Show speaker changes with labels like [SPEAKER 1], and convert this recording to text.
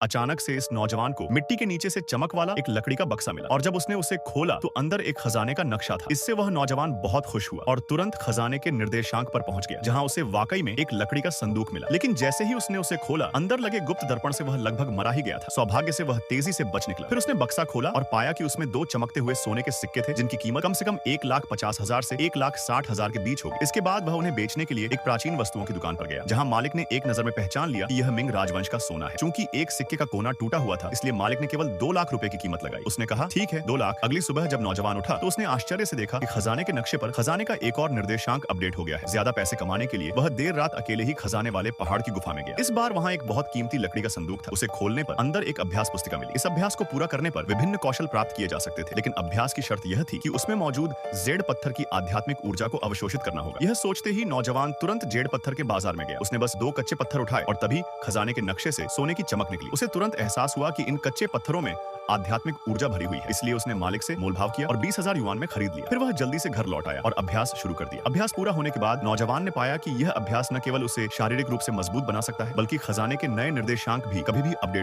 [SPEAKER 1] अचानक से इस नौजवान को मिट्टी के नीचे से चमक वाला एक लकड़ी का बक्सा मिला और जब उसने उसे खोला तो अंदर एक खजाने का नक्शा था। इससे वह नौजवान बहुत खुश हुआ और तुरंत खजाने के निर्देशांक पर पहुंच गया, जहां उसे वाकई में एक लकड़ी का संदूक मिला। लेकिन जैसे ही उसने उसे खोला, अंदर लगे गुप्त दर्पण से वह लगभग मरा ही गया था। सौभाग्य से वह तेजी से बच निकला। फिर उसने बक्सा खोला और पाया कि उसमें 2 चमकते हुए सोने के सिक्के थे, जिनकी कीमत कम से कम 1,50,000 से 1,60,000 के बीच होगी। इसके बाद वह उन्हें बेचने के लिए एक प्राचीन वस्तुओं की दुकान पर गया, जहां मालिक ने एक नजर में पहचान लिया कि यह मिंग राजवंश का सोना है। चूंकि एक सिक्के का कोना टूटा हुआ था, इसलिए मालिक ने केवल 2 लाख रुपए की कीमत लगाई। उसने कहा, ठीक है, 2 लाख। अगली सुबह जब नौजवान उठा तो उसने आश्चर्य से देखा कि खजाने के नक्शे पर खजाने का एक और निर्देशांक अपडेट हो गया है। ज्यादा पैसे कमाने के लिए वह देर रात अकेले ही खजाने वाले पहाड़ की गुफा में गया। इस बार वहां एक बहुत कीमती लकड़ी का संदूक था। उसे खोलने पर अंदर एक अभ्यास पुस्तिका मिली। इस अभ्यास को पूरा करने पर विभिन्न कौशल प्राप्त किए जा सकते थे, लेकिन अभ्यास की शर्त यह थी कि उसमें मौजूद जेड पत्थर की आध्यात्मिक ऊर्जा को अवशोषित करना होगा। यह सोचते ही नौजवान तुरंत जेड पत्थर के बाजार में गया। उसने बस 2 कच्चे पत्थर उठाए और तभी खजाने के नक्शे से सोने की चमक निकली। उसे तुरंत एहसास हुआ कि इन कच्चे पत्थरों में आध्यात्मिक ऊर्जा भरी हुई है, इसलिए उसने मालिक से मोलभाव किया और 20,000 युआन में खरीद लिया। फिर वह जल्दी से घर लौट आया और अभ्यास शुरू कर दिया। अभ्यास पूरा होने के बाद नौजवान ने पाया कि यह अभ्यास न केवल उसे शारीरिक रूप से मजबूत बना सकता है, बल्कि खजाने के नए निर्देशांक भी कभी भी अपडेट